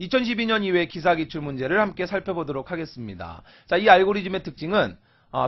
2012년 이후의 기사 기출 문제를 함께 살펴보도록 하겠습니다. 자, 이 알고리즘의 특징은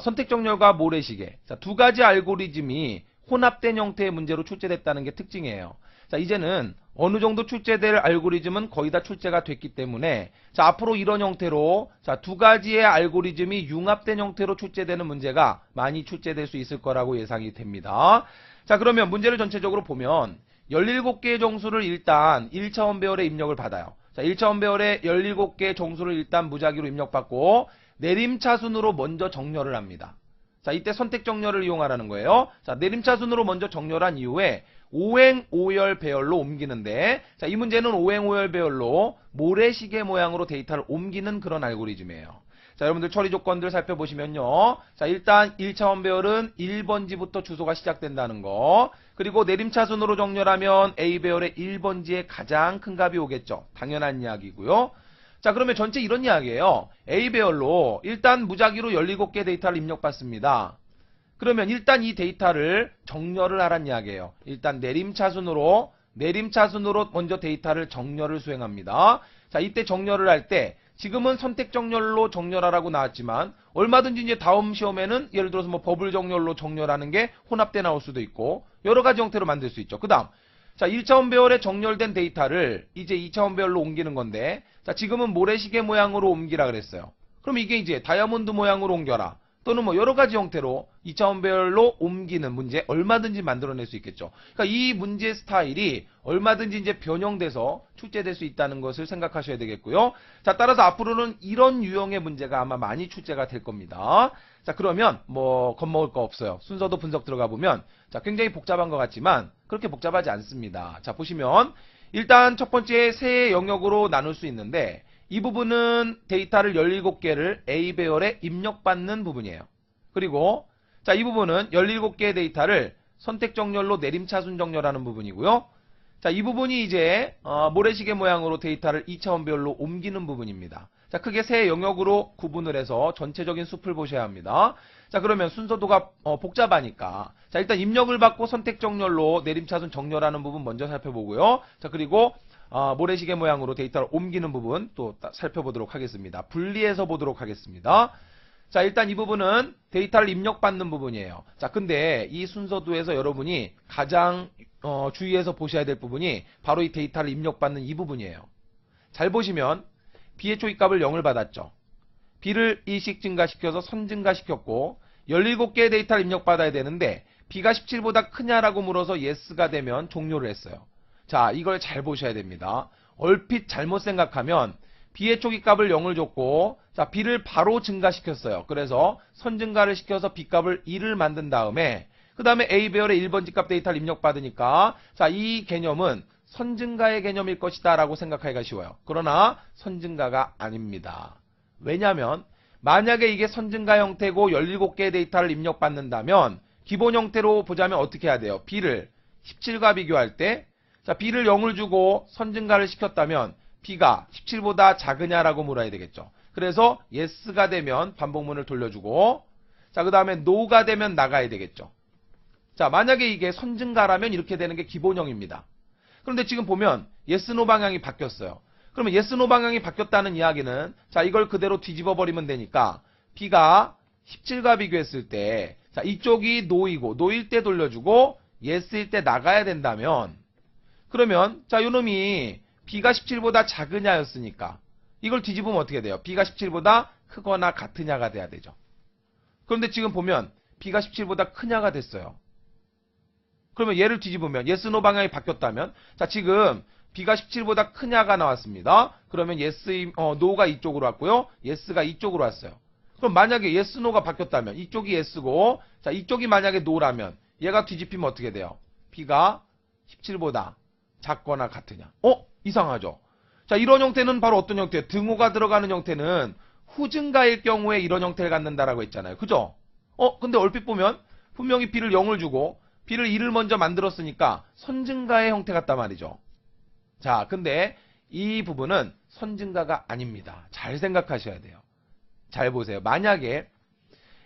선택 정렬과 모래시계, 자, 두 가지 알고리즘이 혼합된 형태의 문제로 출제됐다는 게 특징이에요. 자, 이제는 어느 정도 출제될 알고리즘은 거의 다 출제가 됐기 때문에 자, 앞으로 이런 형태로 자, 두 가지의 알고리즘이 융합된 형태로 출제되는 문제가 많이 출제될 수 있을 거라고 예상이 됩니다. 자, 그러면 문제를 전체적으로 보면 17개의 정수를 일단 1차원 배열에 입력을 받아요. 자, 1차원 배열에 17개의 정수를 일단 무작위로 입력받고 내림차순으로 먼저 정렬을 합니다. 자, 이때 선택 정렬을 이용하라는 거예요. 자, 내림차순으로 먼저 정렬한 이후에 오행 오열 배열로 옮기는데, 자, 이 문제는 오행 오열 배열로 모래시계 모양으로 데이터를 옮기는 그런 알고리즘이에요. 자, 여러분들 처리 조건들 살펴보시면요. 자, 일단 1차원 배열은 1번지부터 주소가 시작된다는 거. 그리고 내림차순으로 정렬하면 A 배열의 1번지에 가장 큰 값이 오겠죠. 당연한 이야기고요. 자, 그러면 전체 이런 이야기예요. A 배열로 일단 무작위로 17개 데이터를 입력받습니다. 그러면 일단 이 데이터를 정렬을 하란 이야기예요. 일단 내림차순으로 먼저 데이터를 정렬을 수행합니다. 자, 이때 정렬을 할 때 지금은 선택 정렬로 정렬하라고 나왔지만 얼마든지 이제 다음 시험에는 예를 들어서 뭐 버블 정렬로 정렬하는 게 혼합돼 나올 수도 있고 여러 가지 형태로 만들 수 있죠. 그다음 자, 1차원 배열에 정렬된 데이터를 이제 2차원 배열로 옮기는 건데 자, 지금은 모래시계 모양으로 옮기라 그랬어요. 그럼 이게 이제 다이아몬드 모양으로 옮겨라. 또는 뭐 여러 가지 형태로 2차원 배열로 옮기는 문제 얼마든지 만들어낼 수 있겠죠. 그러니까 이 문제 스타일이 얼마든지 이제 변형돼서 출제될 수 있다는 것을 생각하셔야 되겠고요. 자, 따라서 앞으로는 이런 유형의 문제가 아마 많이 출제가 될 겁니다. 자, 그러면 뭐 겁먹을 거 없어요. 순서도 분석 들어가 보면 자, 굉장히 복잡한 것 같지만 그렇게 복잡하지 않습니다. 자, 보시면 일단 첫 번째 세 영역으로 나눌 수 있는데 이 부분은 데이터를 17개를 A 배열에 입력받는 부분이에요. 그리고 자, 이 부분은 17개의 데이터를 선택 정렬로 내림차순 정렬하는 부분이고요. 자, 이 부분이 이제 모래시계 모양으로 데이터를 2차원 배열로 옮기는 부분입니다. 자, 크게 세 영역으로 구분을 해서 전체적인 숲을 보셔야 합니다. 자, 그러면 순서도가 복잡하니까 자, 일단 입력을 받고 선택 정렬로 내림차순 정렬하는 부분 먼저 살펴보고요. 자, 그리고 모래시계 모양으로 데이터를 옮기는 부분 또 살펴보도록 하겠습니다. 분리해서 보도록 하겠습니다. 자, 일단 이 부분은 데이터를 입력받는 부분이에요. 자, 근데 이 순서도에서 여러분이 가장 주의해서 보셔야 될 부분이 바로 이 데이터를 입력받는 이 부분이에요. 잘 보시면 B의 초기값을 0을 받았죠. B를 1씩 증가시켜서 선 증가시켰고 17개의 데이터를 입력받아야 되는데 B가 17보다 크냐라고 물어서 yes가 되면 종료를 했어요. 자, 이걸 잘 보셔야 됩니다. 얼핏 잘못 생각하면 B의 초기값을 0을 줬고 자, B를 바로 증가시켰어요. 그래서 선 증가를 시켜서 B값을 1을 만든 다음에 그 다음에 A 배열의 1번지 값 데이터를 입력받으니까 자, 이 개념은 선 증가의 개념일 것이다 라고 생각하기가 쉬워요. 그러나 선 증가가 아닙니다. 왜냐하면 만약에 이게 선 증가 형태고 17개의 데이터를 입력받는다면 기본 형태로 보자면 어떻게 해야 돼요? B를 17과 비교할 때 자, B를 0을 주고 선 증가를 시켰다면 B가 17보다 작으냐라고 물어야 되겠죠. 그래서 yes가 되면 반복문을 돌려주고 자, 그 다음에 no가 되면 나가야 되겠죠. 자, 만약에 이게 선 증가라면 이렇게 되는 게 기본형입니다. 그런데 지금 보면 yes, no 방향이 바뀌었어요. 그러면 yes, no 방향이 바뀌었다는 이야기는 자, 이걸 그대로 뒤집어 버리면 되니까 B가 17과 비교했을 때 자, 이쪽이 no이고 no일 때 돌려주고 yes일 때 나가야 된다면 그러면 자, 요놈이 B가 17보다 작으냐였으니까 이걸 뒤집으면 어떻게 돼요? B가 17보다 크거나 같으냐가 돼야 되죠. 그런데 지금 보면 B가 17보다 크냐가 됐어요. 그러면 얘를 뒤집으면 yes, no 방향이 바뀌었다면 자, 지금 B가 17보다 크냐가 나왔습니다. 그러면 yes, no가 이쪽으로 왔고요. yes가 이쪽으로 왔어요. 그럼 만약에 yes, no가 바뀌었다면 이쪽이 yes고 자, 이쪽이 만약에 no라면 얘가 뒤집히면 어떻게 돼요? B가 17보다 작거나 같으냐. 이상하죠. 자, 이런 형태는 바로 어떤 형태예요? 등호가 들어가는 형태는 후증가일 경우에 이런 형태를 갖는다라고 했잖아요. 그죠? 근데 얼핏 보면 분명히 B를 0을 주고 B를 1을 먼저 만들었으니까 선증가의 형태 같단 말이죠. 자, 근데 이 부분은 선증가가 아닙니다. 잘 생각하셔야 돼요. 잘 보세요. 만약에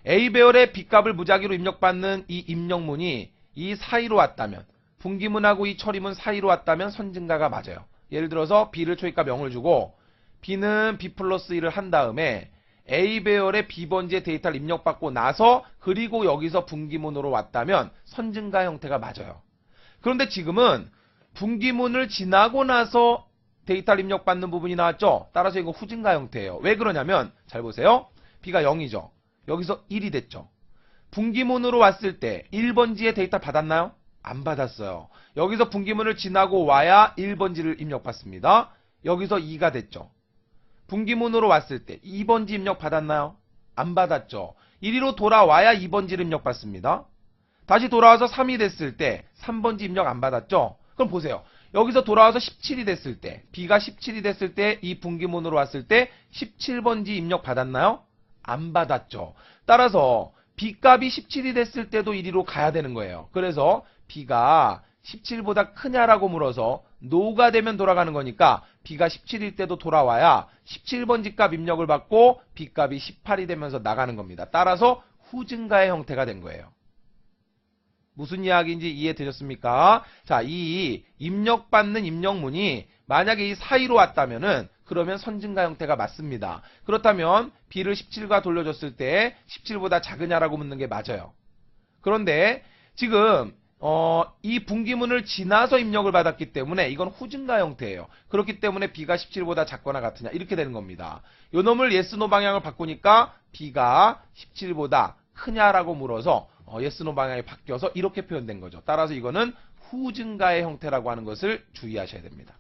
A 배열의 B값을 무작위로 입력받는 이 입력문이 이 사이로 왔다면 분기문하고 이 처리문 사이로 왔다면 선증가가 맞아요. 예를 들어서 B를 초기값 0을 주고 B는 B 플러스 1을 한 다음에 A 배열의 B번지의 데이터를 입력받고 나서 그리고 여기서 분기문으로 왔다면 선증가 형태가 맞아요. 그런데 지금은 분기문을 지나고 나서 데이터를 입력받는 부분이 나왔죠. 따라서 이거 후증가 형태예요. 왜 그러냐면 잘 보세요. B가 0이죠. 여기서 1이 됐죠. 분기문으로 왔을 때 1번지의 데이터 받았나요? 안 받았어요. 여기서 분기문을 지나고 와야 1번지를 입력받습니다. 여기서 2가 됐죠. 분기문으로 왔을 때 2번지 입력 받았나요? 안 받았죠. 1위로 돌아와야 2번지를 입력받습니다. 다시 돌아와서 3이 됐을 때 3번지 입력 안 받았죠. 그럼 보세요. 여기서 돌아와서 17이 됐을 때 B가 17이 됐을 때 이 분기문으로 왔을 때 17번지 입력 받았나요? 안 받았죠. 따라서 B값이 17이 됐을 때도 1위로 가야 되는 거예요. 그래서 B가 17보다 크냐라고 물어서 노가 되면 돌아가는 거니까 B가 17일 때도 돌아와야 17번지 값 입력을 받고 B값이 18이 되면서 나가는 겁니다. 따라서 후증가의 형태가 된 거예요. 무슨 이야기인지 이해되셨습니까? 자, 이 입력받는 입력문이 만약에 이 사이로 왔다면은 그러면 선증가 형태가 맞습니다. 그렇다면 B를 17과 돌려줬을 때 17보다 작으냐라고 묻는 게 맞아요. 그런데 지금 이 분기문을 지나서 입력을 받았기 때문에 이건 후증가 형태예요. 그렇기 때문에 B가 17보다 작거나 같으냐 이렇게 되는 겁니다. 요 놈을 yes, no 방향을 바꾸니까 B가 17보다 크냐라고 물어서 yes, no 방향이 바뀌어서 이렇게 표현된 거죠. 따라서 이거는 후증가의 형태라고 하는 것을 주의하셔야 됩니다.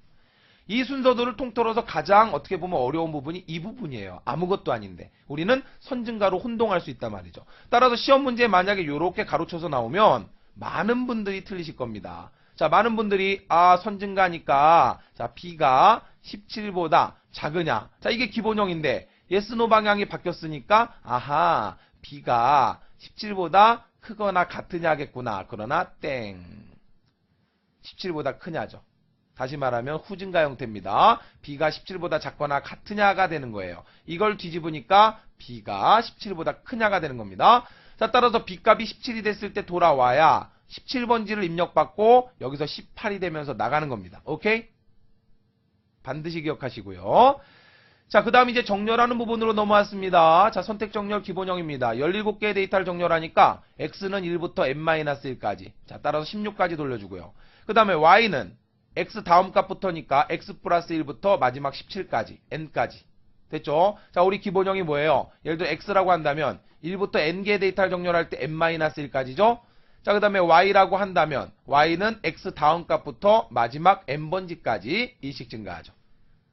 이 순서들을 통틀어서 가장 어떻게 보면 어려운 부분이 이 부분이에요. 아무것도 아닌데 우리는 선증가로 혼동할 수 있단 말이죠. 따라서 시험 문제에 만약에 이렇게 가로쳐서 나오면 많은 분들이 틀리실 겁니다. 자, 많은 분들이 선증가니까 자, B가 17보다 작으냐. 자, 이게 기본형인데 yes, no 방향이 바뀌었으니까 아하, B가 17보다 크거나 같으냐겠구나. 그러나 땡. 17보다 크냐죠. 다시 말하면 후증가 형태입니다. B가 17보다 작거나 같으냐가 되는 거예요. 이걸 뒤집으니까 B가 17보다 크냐가 되는 겁니다. 자, 따라서 B값이 17이 됐을 때 돌아와야 17번지를 입력받고 여기서 18이 되면서 나가는 겁니다. 오케이? 반드시 기억하시고요. 자, 그 다음 이제 정렬하는 부분으로 넘어왔습니다. 자, 선택 정렬 기본형입니다. 17개의 데이터를 정렬하니까 X는 1부터 N-1까지. 자, 따라서 16까지 돌려주고요. 그 다음에 Y는 X 다음 값부터니까 X 플러스 1부터 마지막 17까지, N까지. 됐죠? 자, 우리 기본형이 뭐예요? 예를 들어 X라고 한다면 1부터 N개의 데이터를 정렬할 때 N-1까지죠? 자, 그 다음에 Y라고 한다면 Y는 X 다음 값부터 마지막 N번지까지 일씩 증가하죠.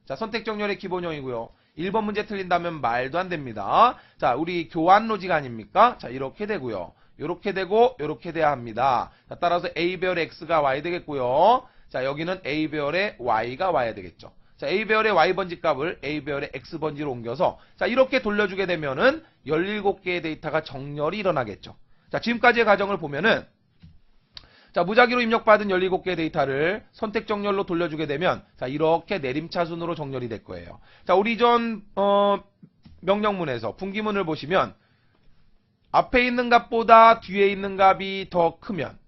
자, 선택 정렬의 기본형이고요. 1번 문제 틀린다면 말도 안 됩니다. 자, 우리 교환 로직 아닙니까? 자, 이렇게 되고요. 이렇게 되고 이렇게 돼야 합니다. 자, 따라서 A배열의 X가 와야 되겠고요. 자, 여기는 A배열의 Y가 와야 되겠죠. 자, A배열의 Y번지 값을 A배열의 X번지로 옮겨서 자, 이렇게 돌려주게 되면은 17개의 데이터가 정렬이 일어나겠죠. 자, 지금까지의 과정을 보면은 자, 무작위로 입력받은 17개의 데이터를 선택 정렬로 돌려주게 되면 자, 이렇게 내림차순으로 정렬이 될 거예요. 자, 우리 전 명령문에서 분기문을 보시면 앞에 있는 값보다 뒤에 있는 값이 더 크면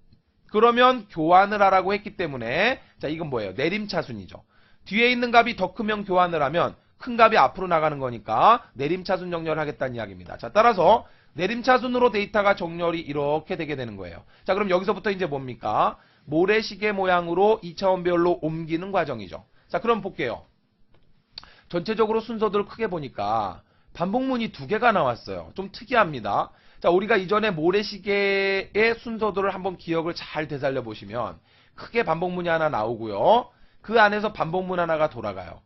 그러면 교환을 하라고 했기 때문에 자, 이건 뭐예요? 내림차순이죠. 뒤에 있는 값이 더 크면 교환을 하면 큰 값이 앞으로 나가는 거니까 내림차순 정렬을 하겠다는 이야기입니다. 자, 따라서 내림차순으로 데이터가 정렬이 이렇게 되게 되는 거예요. 자, 그럼 여기서부터 이제 뭡니까? 모래시계 모양으로 2차원 배열로 옮기는 과정이죠. 자, 그럼 볼게요. 전체적으로 순서들을 크게 보니까 반복문이 2개가 나왔어요. 좀 특이합니다. 자, 우리가 이전에 모래시계의 순서들을 한번 기억을 잘 되살려 보시면 크게 반복문이 하나 나오고요. 그 안에서 반복문 하나가 돌아가요.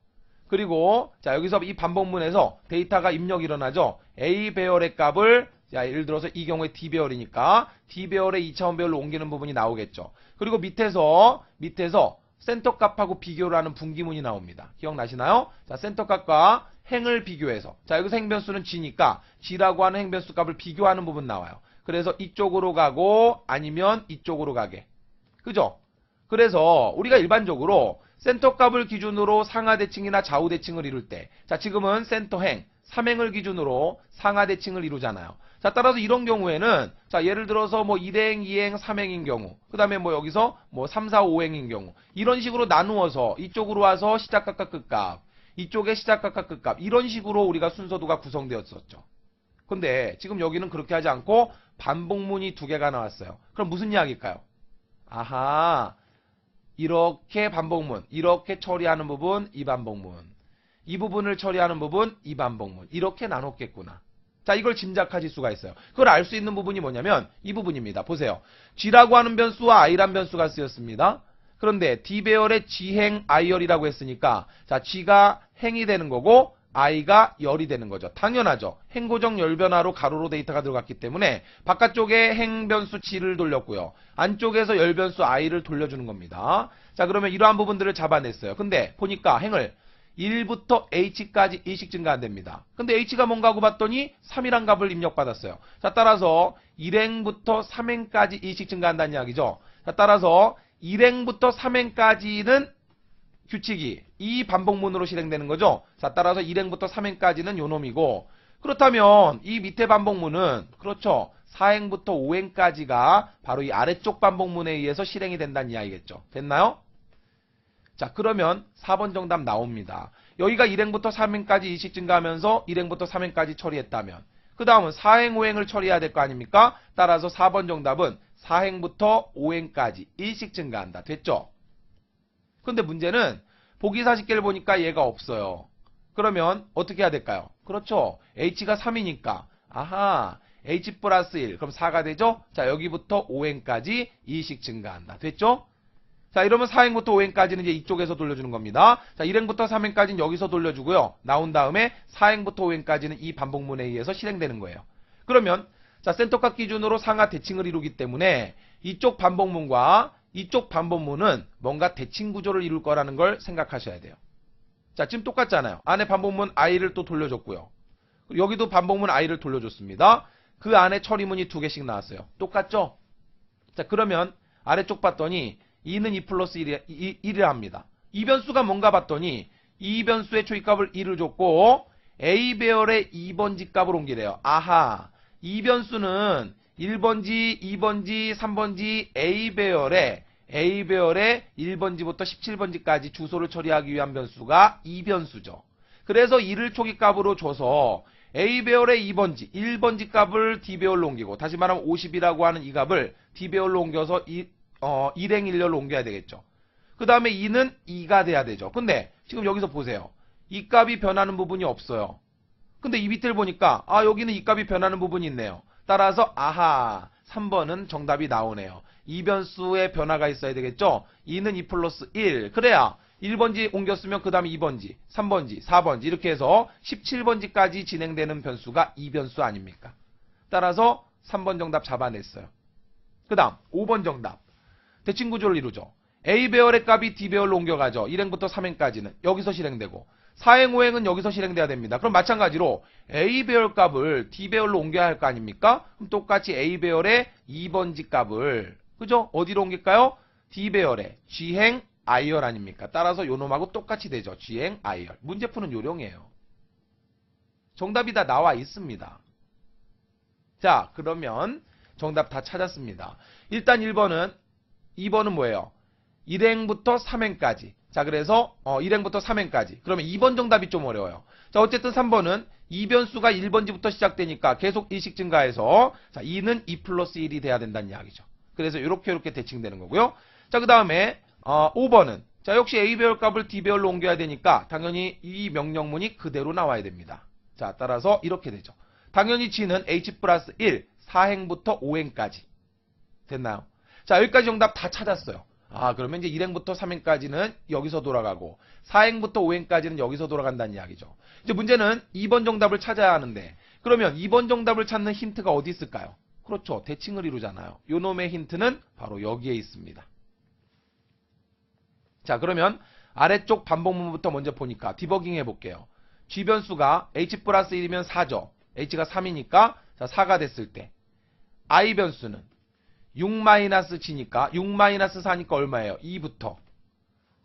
그리고 자, 여기서 이 반복문에서 데이터가 입력이 일어나죠. A 배열의 값을 자, 예를 들어서 이 경우에 D 배열이니까 D 배열의 2차원 배열로 옮기는 부분이 나오겠죠. 그리고 밑에서 센터 값하고 비교를 하는 분기문이 나옵니다. 기억나시나요? 자, 센터 값과 행을 비교해서 자, 여기서 행변수는 G니까 G라고 하는 행변수 값을 비교하는 부분 나와요. 그래서 이쪽으로 가고 아니면 이쪽으로 가게. 그죠? 그래서 우리가 일반적으로 센터 값을 기준으로 상하 대칭이나 좌우 대칭을 이룰 때 자, 지금은 센터 행, 3행을 기준으로 상하 대칭을 이루잖아요. 자, 따라서 이런 경우에는 자, 예를 들어서 뭐 1행, 2행, 3행인 경우, 그다음에 뭐 여기서 뭐 3, 4, 5행인 경우 이런 식으로 나누어서 이쪽으로 와서 시작값과 끝값, 이쪽에 시작값과 끝값 이런 식으로 우리가 순서도가 구성되었었죠. 근데 지금 여기는 그렇게 하지 않고 반복문이 두 개가 나왔어요. 그럼 무슨 이야기일까요? 아하, 이렇게 반복문, 이렇게 처리하는 부분, 이 반복문, 이 부분을 처리하는 부분, 이 반복문 이렇게 나눴겠구나. 자, 이걸 짐작하실 수가 있어요. 그걸 알 수 있는 부분이 뭐냐면 이 부분입니다. 보세요. G라고 하는 변수와 I란 변수가 쓰였습니다. 그런데 D배열의 G행 I열이라고 했으니까 자, G가 행이 되는 거고 I가 열이 되는 거죠. 당연하죠. 행고정 열변화로 가로로 데이터가 들어갔기 때문에 바깥쪽에 행변수 G를 돌렸고요. 안쪽에서 열변수 I를 돌려주는 겁니다. 자, 그러면 이러한 부분들을 잡아냈어요. 근데 보니까 행을 1부터 H까지 일씩 증가한답니다. 근데 H가 뭔가 하고 봤더니 3이란 값을 입력받았어요. 자, 따라서 1행부터 3행까지 일씩 증가한다는 이야기죠. 자, 따라서 1행부터 3행까지는 규칙이 이 반복문으로 실행되는 거죠. 자, 따라서 1행부터 3행까지는 요 놈이고, 그렇다면 이 밑에 반복문은 그렇죠. 4행부터 5행까지가 바로 이 아래쪽 반복문에 의해서 실행이 된다는 이야기겠죠. 됐나요? 자, 그러면 4번 정답 나옵니다. 여기가 1행부터 3행까지 일씩 증가하면서 1행부터 3행까지 처리했다면 그 다음은 4행, 5행을 처리해야 될 거 아닙니까? 따라서 4번 정답은 4행부터 5행까지 일씩 증가한다. 됐죠? 근데 문제는 보기 40개를 보니까 얘가 없어요. 그러면 어떻게 해야 될까요? 그렇죠. H가 3이니까 아하, H 플러스 1 그럼 4가 되죠? 자, 여기부터 5행까지 일씩 증가한다. 됐죠? 자, 이러면 4행부터 5행까지는 이제 이쪽에서 돌려주는 겁니다. 자, 1행부터 3행까지는 여기서 돌려주고요. 나온 다음에 4행부터 5행까지는 이 반복문에 의해서 실행되는 거예요. 그러면 자, 센터값 기준으로 상하 대칭을 이루기 때문에 이쪽 반복문과 이쪽 반복문은 뭔가 대칭 구조를 이룰 거라는 걸 생각하셔야 돼요. 자, 지금 똑같잖아요. 안에 반복문 I를 또 돌려줬고요. 여기도 반복문 I를 돌려줬습니다. 그 안에 처리문이 두 개씩 나왔어요. 똑같죠? 자, 그러면 아래쪽 봤더니 2는 2 플러스 1을 합니다. 이 변수가 뭔가 봤더니 이 변수의 초이값을 1을 줬고 A배열의 2번지 값을 옮기래요. 아하, 이 변수는 1번지, 2번지, 3번지 A배열의 1번지부터 17번지까지 주소를 처리하기 위한 변수가 이 변수죠. 그래서 1을 초기값으로 줘서 A배열의 2번지, 1번지 값을 D배열로 옮기고 다시 말하면 50이라고 하는 이 값을 D배열로 옮겨서 1행 1열로 옮겨야 되겠죠. 그 다음에 2는 2가 돼야 되죠. 근데 지금 여기서 보세요. 이 값이 변하는 부분이 없어요. 근데 이 밑을 보니까 아, 여기는 이 값이 변하는 부분이 있네요. 따라서 아하, 3번은 정답이 나오네요. 이 변수의 변화가 있어야 되겠죠. 2는 2 플러스 1. 그래야 1번지 옮겼으면 그 다음에 2번지, 3번지, 4번지 이렇게 해서 17번지까지 진행되는 변수가 이 변수 아닙니까? 따라서 3번 정답 잡아냈어요. 그 다음 5번 정답. 대칭 구조를 이루죠. A배열의 값이 D배열로 옮겨가죠. 1행부터 3행까지는 여기서 실행되고 4행, 5행은 여기서 실행돼야 됩니다. 그럼 마찬가지로 A배열 값을 D배열로 옮겨야 할 거 아닙니까? 그럼 똑같이 A배열의 2번지 값을 그죠? 어디로 옮길까요? D배열의 G행 I열 아닙니까? 따라서 요놈하고 똑같이 되죠. G행 I열. 문제 푸는 요령이에요. 정답이 다 나와 있습니다. 자, 그러면 정답 다 찾았습니다. 일단 2번은 뭐예요? 1행부터 3행까지. 자, 그래서 1행부터 3행까지. 그러면 2번 정답이 좀 어려워요. 자, 어쨌든 3번은 이 변수가 1번지부터 시작되니까 계속 일씩 증가해서 자, 2는 2 플러스 1이 돼야 된다는 이야기죠. 그래서 이렇게 대칭되는 거고요. 자, 그 다음에 5번은 자, 역시 A배열 값을 D배열로 옮겨야 되니까 당연히 이 명령문이 그대로 나와야 됩니다. 자, 따라서 이렇게 되죠. 당연히 G는 H 플러스 1, 4행부터 5행까지. 됐나요? 자, 여기까지 정답 다 찾았어요. 아, 그러면 이제 1행부터 3행까지는 여기서 돌아가고 4행부터 5행까지는 여기서 돌아간다는 이야기죠. 이제 문제는 2번 정답을 찾아야 하는데 그러면 2번 정답을 찾는 힌트가 어디 있을까요? 그렇죠. 대칭을 이루잖아요. 요 놈의 힌트는 바로 여기에 있습니다. 자, 그러면 아래쪽 반복문부터 먼저 보니까 디버깅 해볼게요. G 변수가 H 플러스 1이면 4죠. H가 3이니까 자, 4가 됐을 때 I 변수는 6-G니까 6-4니까 얼마예요? 2부터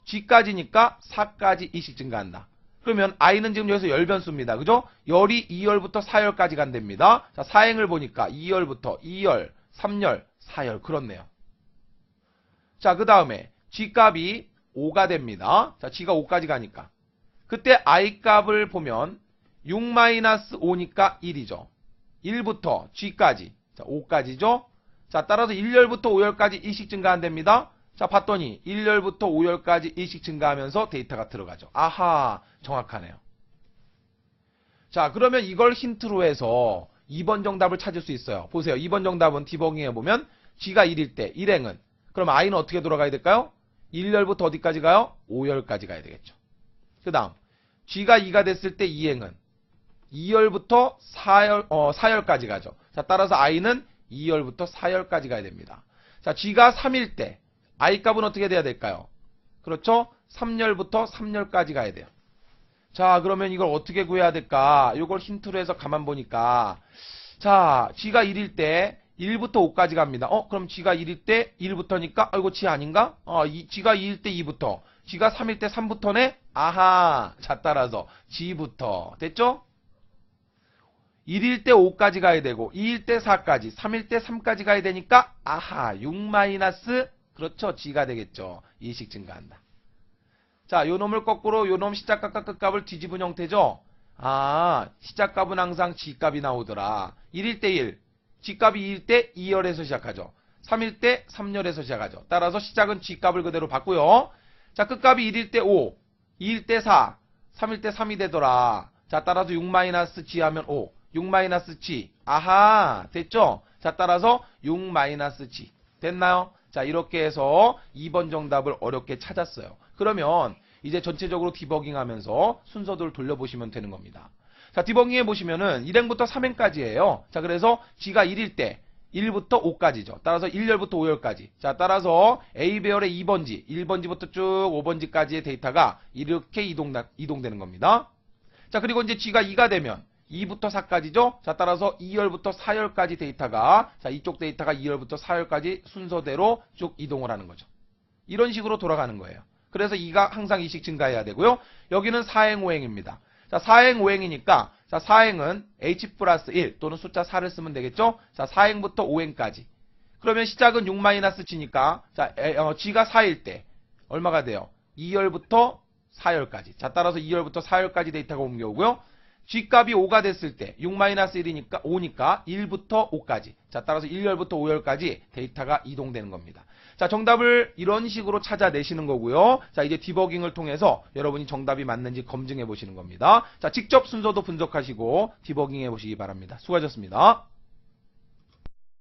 G까지니까 4까지 2씩 증가한다. 그러면 i는 지금 여기서 열변수입니다. 그죠? 열이 2열부터 4열까지 간답니다. 자, 사행을 보니까 2열부터 2열, 3열, 4열 그렇네요. 자, 그 다음에 g값이 5가 됩니다. 자, g가 5까지 가니까. 그때 i 값을 보면 6-5니까 1이죠. 1부터 g까지. 자, 5까지죠. 자, 따라서 1열부터 5열까지 1씩 증가한답니다. 자, 봤더니 1열부터 5열까지 1씩 증가하면서 데이터가 들어가죠. 아하, 정확하네요. 자, 그러면 이걸 힌트로 해서 2번 정답을 찾을 수 있어요. 보세요. 2번 정답은 디버깅해 보면 g가 1일 때 일행은 그럼 i는 어떻게 돌아가야 될까요? 1열부터 어디까지 가요? 5열까지 가야 되겠죠. 그 다음 g가 2가 됐을 때 이행은 2열부터 4열까지 가죠. 자, 따라서 i는 2열부터 4열까지 가야 됩니다. 자, g가 3일 때 i 값은 어떻게 돼야 될까요? 그렇죠? 3열부터 3열까지 가야 돼요. 자, 그러면 이걸 어떻게 구해야 될까? 이걸 힌트로 해서 가만 보니까 자, g가 1일 때 1부터 5까지 갑니다. 그럼 g가 1일 때 1부터니까 이거 g 아닌가? g가 2일 때 2부터 g가 3일 때 3부터네? 아하, 자, 따라서 g부터 됐죠? 1일 때 5까지 가야 되고 2일 때 4까지 3일 때 3까지 가야 되니까 아하 6 그렇죠, g가 되겠죠. 2씩 증가한다. 자, 요 놈을 거꾸로 요 놈 시작값과 끝값을 뒤집은 형태죠. 아, 시작값은 항상 g값이 나오더라. 1일 때 1, g값이 2일 때 2열에서 시작하죠. 3일 때 3열에서 시작하죠. 따라서 시작은 g값을 그대로 받고요. 자, 끝값이 1일 때 5, 2일 때 4, 3일 때 3이 되더라. 자, 따라서 6-g 하면 5, 6-g. 아하, 됐죠? 자, 따라서 6-g. 됐나요? 자, 이렇게 해서 2번 정답을 어렵게 찾았어요. 그러면 이제 전체적으로 디버깅 하면서 순서들을 돌려보시면 되는 겁니다. 자, 디버깅 해보시면은 1행부터 3행까지예요. 자, 그래서 g가 1일 때 1부터 5까지죠. 따라서 1열부터 5열까지. 자, 따라서 A배열의 2번지, 1번지부터 쭉 5번지까지의 데이터가 이렇게 이동되는 겁니다. 자, 그리고 이제 g가 2가 되면 2부터 4까지죠. 자, 따라서 2열부터 4열까지 데이터가, 자, 이쪽 데이터가 2열부터 4열까지 순서대로 쭉 이동을 하는 거죠. 이런 식으로 돌아가는 거예요. 그래서 2가 항상 2씩 증가해야 되고요. 여기는 4행 5행입니다. 자, 4행 5행이니까, 자, 4행은 h 플러스 1 또는 숫자 4를 쓰면 되겠죠. 자, 4행부터 5행까지. 그러면 시작은 6-g니까, 자, g가 4일 때 얼마가 돼요? 2열부터 4열까지. 자, 따라서 2열부터 4열까지 데이터가 옮겨오고요. g값이 5가 됐을 때 6-1이니까 5니까 1부터 5까지. 자, 따라서 1열부터 5열까지 데이터가 이동되는 겁니다. 자, 정답을 이런 식으로 찾아내시는 거고요. 자, 이제 디버깅을 통해서 여러분이 정답이 맞는지 검증해 보시는 겁니다. 자, 직접 순서도 분석하시고 디버깅 해 보시기 바랍니다. 수고하셨습니다.